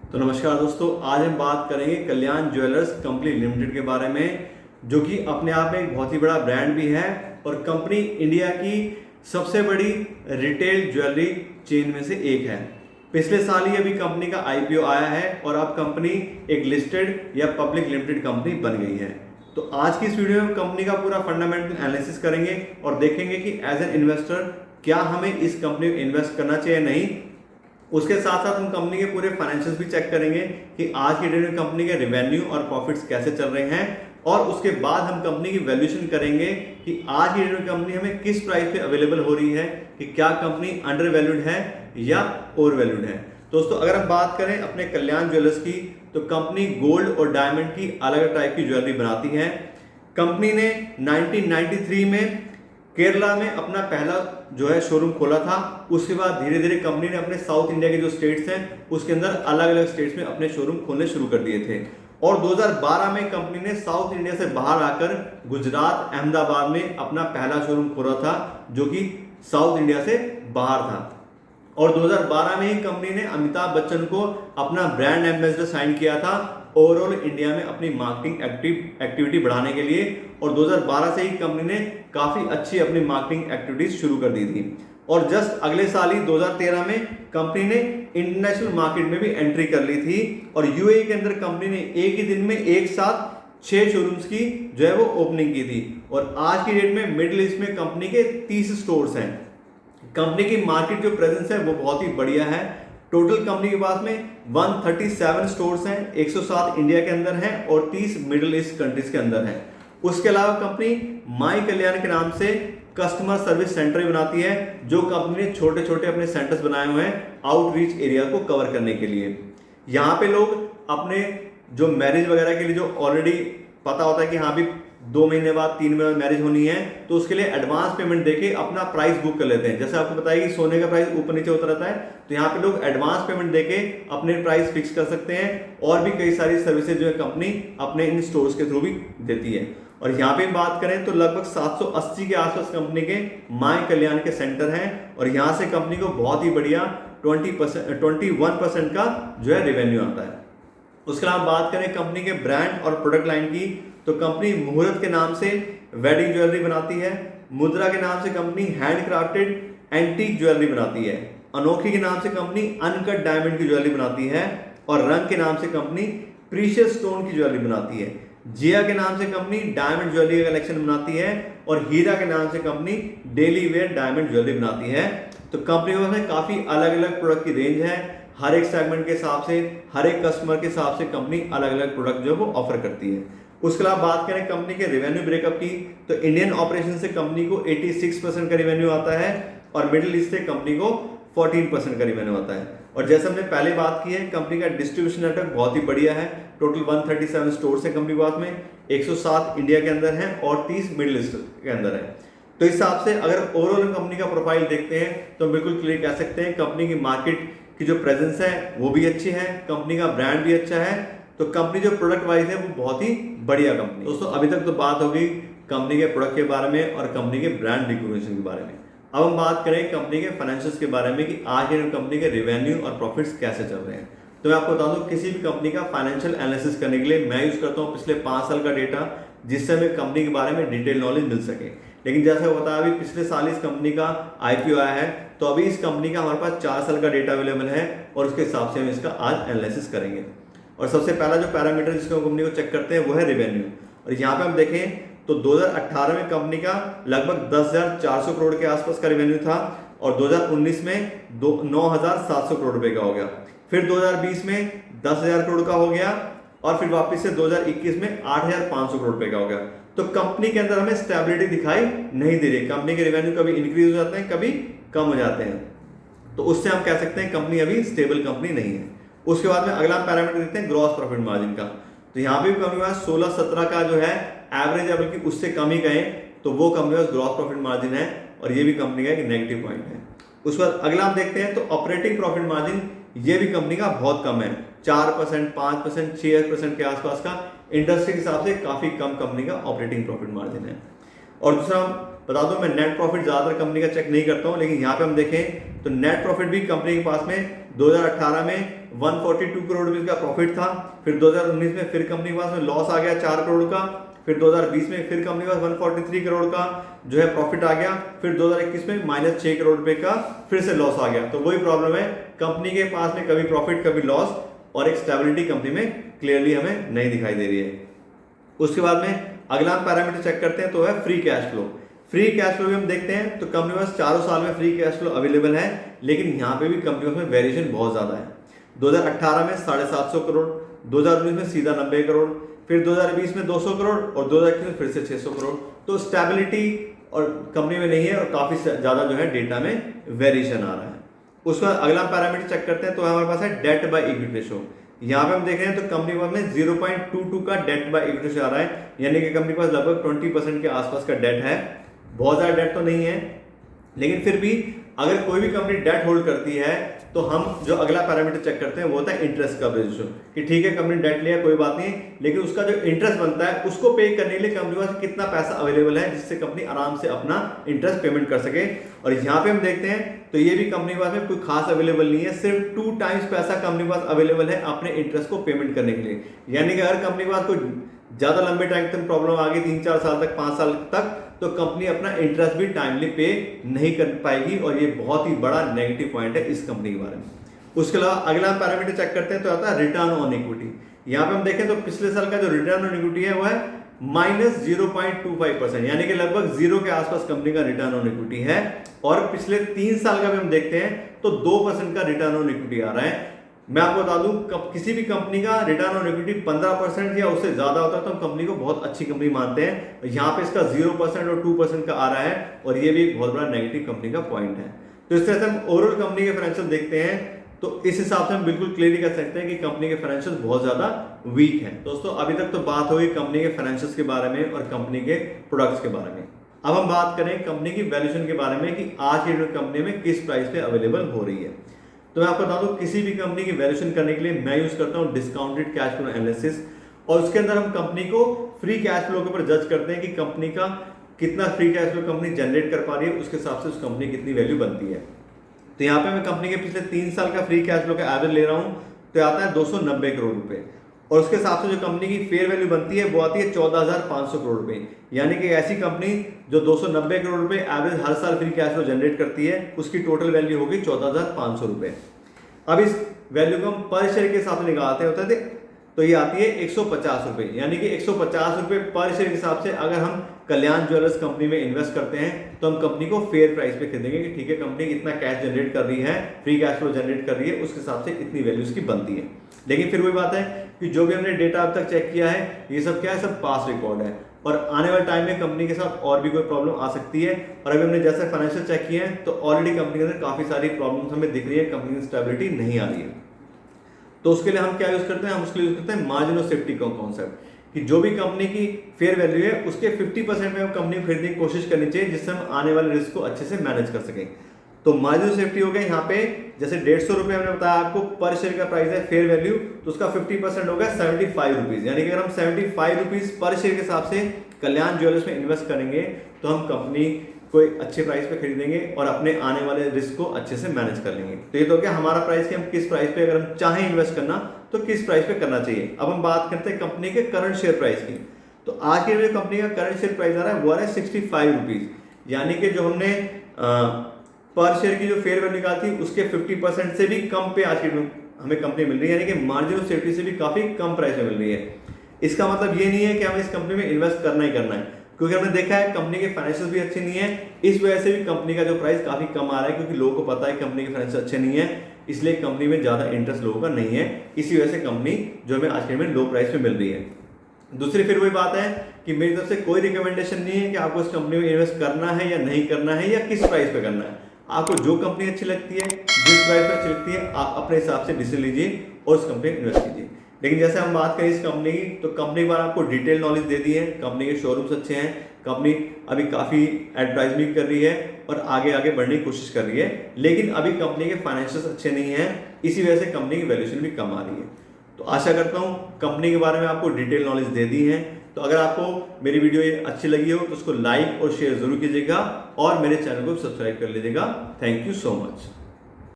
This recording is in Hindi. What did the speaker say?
तो नमस्कार दोस्तों, आज हम बात करेंगे कल्याण ज्वेलर्स कंपनी लिमिटेड के बारे में, जो कि अपने आप में एक बहुत ही बड़ा ब्रांड भी है और कंपनी इंडिया की सबसे बड़ी रिटेल ज्वेलरी चेन में से एक है। पिछले साल ही अभी कंपनी का आईपीओ आया है और अब कंपनी एक लिस्टेड या पब्लिक लिमिटेड कंपनी बन गई है। तो आज की इस वीडियो में कंपनी का पूरा फंडामेंटल एनालिसिस करेंगे और देखेंगे कि एज एन इन्वेस्टर क्या हमें इस कंपनी में इन्वेस्ट करना चाहिए नहीं। उसके साथ साथ हम कंपनी के पूरे फाइनेंशियल्स भी चेक करेंगे कि आज की डेट में कंपनी के रेवेन्यू और प्रॉफिट्स कैसे चल रहे हैं, और उसके बाद हम कंपनी की वैल्यूएशन करेंगे कि आज की डेट में कंपनी हमें किस प्राइस पे अवेलेबल हो रही है, कि क्या कंपनी अंडर वैल्यूड है या ओवर वैल्यूड है। दोस्तों, अगर हम बात करें अपने कल्याण ज्वेलर्स की, तो कंपनी गोल्ड और डायमंड की अलग अलग टाइप की ज्वेलरी बनाती है। कंपनी ने 1993 में केरला में अपना पहला जो है शोरूम खोला था। उसके बाद धीरे धीरे कंपनी ने अपने साउथ इंडिया के जो स्टेट्स हैं उसके अंदर अलग अलग स्टेट्स में अपने शोरूम खोलने शुरू कर दिए थे, और 2012 में कंपनी ने साउथ इंडिया से बाहर आकर गुजरात अहमदाबाद में अपना पहला शोरूम खोला था, जो कि साउथ इंडिया से बाहर था। और 2012 में ही कंपनी ने अमिताभ बच्चन को अपना ब्रांड एम्बेसडर साइन किया था ओवरऑल इंडिया में अपनी मार्केटिंग एक्टिविटी बढ़ाने के लिए, और 2012 से ही कंपनी ने काफी अच्छी अपनी मार्केटिंग एक्टिविटीज शुरू कर दी थी। और जस्ट अगले साल ही 2013 में कंपनी ने इंटरनेशनल मार्केट में भी एंट्री कर ली थी, और यूएई के अंदर कंपनी ने एक ही दिन में एक साथ 6 शोरूम्स की जो है वो ओपनिंग की थी। और आज की डेट में मिडिल ईस्ट में कंपनी के 30 स्टोर्स हैं। कंपनी की मार्केट जो प्रेजेंस है वो बहुत ही बढ़िया है। टोटल कंपनी के पास में 137 स्टोर्स हैं, 107 इंडिया के अंदर हैं और 30 मिडिल ईस्ट कंट्रीज के अंदर हैं। उसके अलावा कंपनी माई कल्याण के नाम से कस्टमर सर्विस सेंटर भी बनाती है, जो कंपनी ने छोटे छोटे अपने सेंटर्स बनाए हुए हैं आउटरीच एरिया को कवर करने के लिए। यहाँ पे लोग अपने जो मैरिज वगैरह के लिए जो ऑलरेडी पता होता है कि हाँ भी 2 महीने बाद 3 महीने बाद मैरिज होनी है, तो उसके लिए एडवांस पेमेंट देके अपना प्राइस बुक कर लेते हैं। जैसे आपको बताया कि सोने का प्राइस ऊपर नीचे होता रहता है, तो यहाँ पे लोग एडवांस पेमेंट देके अपने प्राइस फिक्स कर सकते हैं, और भी कई सारी सर्विसेज जो है कंपनी अपने इन स्टोर्स के थ्रू भी देती है। और यहाँ पे बात करें तो लगभग 780 के आसपास कंपनी के माई कल्याण के सेंटर हैं, और यहाँ से कंपनी को बहुत ही बढ़िया 21% का जो है रेवेन्यू आता है। उसके अलावा बात करें कंपनी के ब्रांड और प्रोडक्ट लाइन की, तो कंपनी मुहूर्त के नाम से वेडिंग ज्वेलरी बनाती है, मुद्रा के नाम से कंपनी हैंडक्राफ्टेड एंटीक ज्वेलरी बनाती है, अनोखी के नाम से कंपनी अनकट डायमंड की ज्वेलरी बनाती है, और रंग के नाम से कंपनी प्रीशियस स्टोन की ज्वेलरी बनाती है, जिया के नाम से कंपनी डायमंड ज्वेलरी का कलेक्शन बनाती है, और हीरा के नाम से company daily wear diamond jewellery बनाती है। तो कंपनी में काफी अलग अलग प्रोडक्ट की रेंज है। हर एक सेगमेंट के हिसाब से, हर एक कस्टमर के हिसाब से कंपनी अलग अलग प्रोडक्ट जो है वो ऑफर करती है। उसके अलावा बात करें कंपनी के रेवेन्यू ब्रेकअप की, तो इंडियन ऑपरेशन से कंपनी को 86% का रेवेन्यू आता है, और मिडिल ईस्ट से कंपनी को 14% का रेवेन्यू आता है। और जैसे हमने पहले बात की है, कंपनी का डिस्ट्रीब्यूशन नेटवर्क बहुत ही बढ़िया है। टोटल 137 स्टोर्स है कंपनी के पास में, 107 इंडिया के अंदर हैं और 30 मिडिल ईस्ट के अंदर है। तो इस हिसाब से अगर ओवरऑल कंपनी का प्रोफाइल देखते हैं तो बिल्कुल क्लियर कह सकते हैं कंपनी की मार्केट की जो प्रेजेंस है वो भी अच्छी है, कंपनी का ब्रांड भी अच्छा है। तो कंपनी जो प्रोडक्ट वाइज है वो बहुत ही बढ़िया कंपनी। दोस्तों, अभी तक तो बात हो गई कंपनी के प्रोडक्ट के बारे में और कंपनी के ब्रांड रिकॉग्निशन के बारे में। अब हम बात करें कंपनी के फाइनेंशियल्स के बारे में कि आज के कंपनी के रेवेन्यू और प्रॉफिट्स कैसे चल रहे हैं। तो मैं आपको बता दूं, किसी भी कंपनी का फाइनेंशियल एनालिसिस करने के लिए मैं यूज करता हूं पिछले 5 साल का डेटा, जिससे हमें कंपनी के बारे में डिटेल नॉलेज मिल सके। लेकिन जैसे बताया, अभी पिछले साल इस कंपनी का आईपीओ आया है, तो अभी इस कंपनी का हमारे पास 4 साल का डेटा अवेलेबल है, और उसके हिसाब से हम इसका आज एनालिसिस करेंगे। और सबसे पहला जो पैरामीटर जिसको कंपनी को चेक करते हैं वो है रेवेन्यू। और यहाँ पे हम देखें तो 2018 में कंपनी का लगभग 10,400 करोड़ के आसपास का रेवेन्यू था, और 2019 में 9,700 करोड़ रुपए का हो गया। फिर 2020 में 10,000 करोड़ का हो गया, और फिर वापस से 2021 में 8,500 करोड़ रुपए का हो गया। तो कंपनी के अंदर हमें स्टेबिलिटी दिखाई नहीं दे रही। कंपनी के रेवेन्यू कभी इंक्रीज हो जाते हैं, कभी कम हो जाते हैं, तो उससे हम कह सकते हैं कंपनी अभी स्टेबल कंपनी नहीं है। उसके बाद में अगला पैरामीटर देखते हैं ग्रॉस प्रॉफिट मार्जिन का। तो यहाँ पे कंपनी पास 16-17 का जो है एवरेज है, बल्कि उससे कम ही गए तो वो कंपनी पास ग्रॉस प्रॉफिट मार्जिन है, और ये भी कंपनी का एक नेगेटिव पॉइंट है। उसके बाद अगला हम देखते हैं तो ऑपरेटिंग प्रॉफिट मार्जिन, ये भी कंपनी का बहुत कम है, 4%, 5%, 6% के आसपास का। इंडस्ट्री के हिसाब से काफी कम कंपनी का ऑपरेटिंग प्रॉफिट मार्जिन है। और दूसरा बता दूं, मैं नेट प्रॉफिट ज्यादातर कंपनी का चेक नहीं करता हूं, लेकिन यहाँ पे हम देखें तो नेट प्रॉफिट भी कंपनी के पास में 2018 में 142 करोड़ रुपए का प्रॉफिट था। फिर 2019 में फिर कंपनी के पास में लॉस आ गया 4 करोड़ का। फिर 2020 में फिर कंपनी के पास 143 करोड़ का जो है प्रॉफिट आ गया। फिर 2021 में -6 करोड़ रुपए का फिर से लॉस आ गया। तो वही प्रॉब्लम है, कंपनी के पास में कभी प्रॉफिट कभी लॉस, और एक स्टेबिलिटी कंपनी में क्लियरली हमें नहीं दिखाई दे रही है। उसके बाद में अगला हम पैरामीटर चेक करते हैं तो है free cash flow. Free cash flow भी हम देखते हैं तो कंपनी के पास चारों साल में फ्री कैश फ्लो अवेलेबल है, लेकिन यहाँ पे भी कंपनी में वेरिएशन बहुत ज्यादा है। 2018 में 750 करोड़, 2019 में सीधा 90 करोड़, फिर 2020 में 200 करोड़ और 2021 में फिर से 600 करोड़। तो स्टेबिलिटी और कंपनी में नहीं है और काफी ज्यादा जो है डेटा में वेरिएशन आ रहा है। उसका अगला पैरामीटर चेक करते हैं तो हमारे पास है डेट बाय इक्विटी रेशो। यहाँ पे हम देख रहे हैं तो कंपनी में 0.22 का डेट बाय इक्विटी रेशो आ रहा है, यानी कि कंपनी के पास लगभग 20% के आसपास का डेट है। बहुत ज्यादा डेट तो नहीं है, लेकिन फिर भी अगर कोई भी कंपनी डेट होल्ड करती है तो हम जो अगला पैरामीटर चेक करते हैं वो होता है इंटरेस्ट कवरेज रेशियो, कि ठीक है कंपनी डेट लिया कोई बात नहीं, लेकिन उसका जो इंटरेस्ट बनता है उसको पे करने के लिए कंपनी के पास कितना पैसा अवेलेबल है जिससे कंपनी आराम से अपना इंटरेस्ट पेमेंट कर सके। और यहाँ पे हम देखते हैं तो ये भी कंपनी के पास में कोई खास अवेलेबल नहीं है, सिर्फ 2 टाइम्स पैसा कंपनी के पास अवेलेबल है अपने इंटरेस्ट को पेमेंट करने के लिए। यानी कि अगर कंपनी के पास कोई ज्यादा लंबे टाइम तक प्रॉब्लम आ गई 3-4 साल तक 5 साल तक, तो कंपनी अपना इंटरेस्ट भी टाइमली पे नहीं कर पाएगी, और ये बहुत ही बड़ा नेगेटिव पॉइंट है इस कंपनी के बारे में। उसके अलावा अगला पैरामीटर चेक करते हैं तो आता है रिटर्न ऑन इक्विटी। यहाँ पे हम देखें तो पिछले साल का जो रिटर्न ऑन इक्विटी है वो है -0.25%, यानी कि लगभग 0 के आसपास कंपनी का रिटर्न ऑन इक्विटी है। और पिछले 3 साल का भी हम देखते हैं तो 2% का रिटर्न ऑन इक्विटी आ रहा है। मैं आपको बता दूं किसी भी कंपनी का रिटर्न ऑन इक्विटी 15% या उससे ज्यादा होता है तो हम कंपनी को बहुत अच्छी कंपनी मानते हैं। यहाँ पे इसका 0% और 2% का आ रहा है, और ये भी एक बहुत बड़ा नेगेटिव कंपनी का पॉइंट है। तो इस तरह से हम ओवरऑल कंपनी के फाइनेंशियल देखते हैं तो इस हिसाब से हम बिल्कुल क्लियरली कह सकते हैं कि कंपनी के फाइनेंशियल बहुत ज्यादा वीक है। दोस्तों अभी तक तो बात हो गई कंपनी के फाइनेंशियल्स के बारे में और कंपनी के प्रोडक्ट्स के बारे में। अब हम बात करें कंपनी की वैल्यूएशन के बारे में कि आज की कंपनी में किस प्राइस पे अवेलेबल हो रही है। तो मैं आपको बता दूं किसी भी कंपनी की वैल्यूएशन करने के लिए मैं यूज करता हूं डिस्काउंटेड कैश फ्लो एनालिसिस, और उसके अंदर हम कंपनी को फ्री कैश फ्लो के ऊपर जज करते हैं कि कंपनी का कितना free cash flow company generate कर पा रही है, उसके हिसाब से उस कंपनी की कितनी वैल्यू बनती है। तो यहाँ पे मैं कंपनी के पिछले 3 साल का फ्री कैश फ्लो का एवरेज ले रहा हूँ तो आता है 290 करोड़ रुपए, और उसके हिसाब से जो कंपनी की फेयर वैल्यू बनती है वो आती है 14,500 करोड़ रुपए। यानी कि ऐसी कंपनी जो 290 करोड़ रुपए एवरेज हर साल फ्री कैश फ्लो जनरेट करती है उसकी टोटल वैल्यू होगी 14,500 रुपए। अब इस वैल्यू को हम पर शेयर के हिसाब से निकालते होते थे तो ये आती है 150 रुपए, यानी कि 150 रुपए पर शेयर के हिसाब से अगर हम कल्याण ज्वेलर्स कंपनी में इन्वेस्ट करते हैं तो हम कंपनी को फेयर प्राइस पे खरीदेंगे कि ठीक है कंपनी इतना कैश जनरेट कर रही है, फ्री कैश फ्लो जनरेट कर रही है, उसके हिसाब से इतनी वैल्यू इसकी बनती है। लेकिन फिर वही बात है कि जो भी हमने डेटा अब तक चेक किया है ये सब क्या है, सब पास रिकॉर्ड है, और आने वाले टाइम में कंपनी के साथ और भी कोई प्रॉब्लम आ सकती है। और अभी हमने जैसे फाइनेंशियल चेक किए हैं तो ऑलरेडी कंपनी के अंदर काफी सारी प्रॉब्लम्स हमें दिख रही है, कंपनी की स्टेबिलिटी नहीं आ रही है। तो उसके लिए हम क्या यूज करते हैं, हम उसके लिए यूज करते हैं मार्जिन ऑफ सेफ्टी का कॉन्सेप्ट, कि जो भी कंपनी की फेयर वैल्यू है उसके 50% में हम कंपनी को खरीदने की कोशिश करनी चाहिए जिससे हम आने वाले रिस्क को अच्छे से मैनेज कर सकें। तो मार्जिन ऑफ सेफ्टी हो गया यहाँ पे, जैसे 150 रुपए हमने बताया आपको पर शेयर का प्राइस है फेयर वैल्यू, तो उसका 50% होगा 75 रुपीज, यानी कि अगर हम 75 रुपीज पर शेयर के हिसाब से कल्याण ज्वेलर्स में इन्वेस्ट करेंगे तो हम कंपनी कोई अच्छे प्राइस पे खरीदेंगे और अपने आने वाले रिस्क को अच्छे से मैनेज कर लेंगे। तो ये तो क्या हमारा प्राइस कि हम किस प्राइस पे अगर हम चाहें इन्वेस्ट करना तो किस प्राइस पे करना चाहिए। अब हम बात करते हैं कंपनी के करंट शेयर प्राइस की। तो आज के जो कंपनी का करंट शेयर प्राइस आ रहा है वो आ रहा है 65 रुपीज, यानी कि जो हमने पर शेयर की जो फेयर वैल्यू निकाली थी उसके 50% से भी कम पे आज की हमें कंपनी मिल रही है, यानी कि मार्जिन ऑफ सेफ्टी से भी काफी कम प्राइस में मिल रही है। इसका मतलब ये नहीं है कि हमें इस कंपनी में इन्वेस्ट करना ही करना है, क्योंकि हमने देखा है कंपनी के फाइनेंशियल भी अच्छे नहीं है, इस वजह से भी कंपनी का जो प्राइस काफी कम आ रहा है, क्योंकि लोगों को पता है कंपनी के फाइनेंशियल अच्छे नहीं है, इसलिए कंपनी में ज्यादा इंटरेस्ट लोगों का नहीं है, इसी वजह से कंपनी जो हमें आज के में लो प्राइस में मिल रही है। दूसरी फिर वही बात है कि मेरी तरफ से कोई रिकमेंडेशन नहीं है कि आपको इस कंपनी में इन्वेस्ट करना है या नहीं करना है या किस प्राइस पे करना है। आपको जो कंपनी अच्छी लगती है, जिस प्राइस पे अच्छी लगती है, आप अपने हिसाब से डिसीजन लीजिए और उस कंपनी में इन्वेस्ट कीजिए। लेकिन जैसे हम बात करें इस कंपनी की, तो कंपनी के बारे में आपको डिटेल नॉलेज दे दी है, कंपनी के शोरूम्स अच्छे हैं, कंपनी अभी काफी एडवर्टाइजमेंट कर रही है और आगे आगे बढ़ने की कोशिश कर रही है, लेकिन अभी कंपनी के फाइनेंशियल्स अच्छे नहीं है, इसी वजह से कंपनी की वैल्यूएशन भी कम आ रही है। तो आशा करता हूं कंपनी के बारे में आपको डिटेल नॉलेज दे दी है। तो अगर आपको मेरी वीडियो ये अच्छी लगी हो तो उसको लाइक और शेयर जरूर कीजिएगा और मेरे चैनल को सब्सक्राइब कर लीजिएगा। Thank you so much.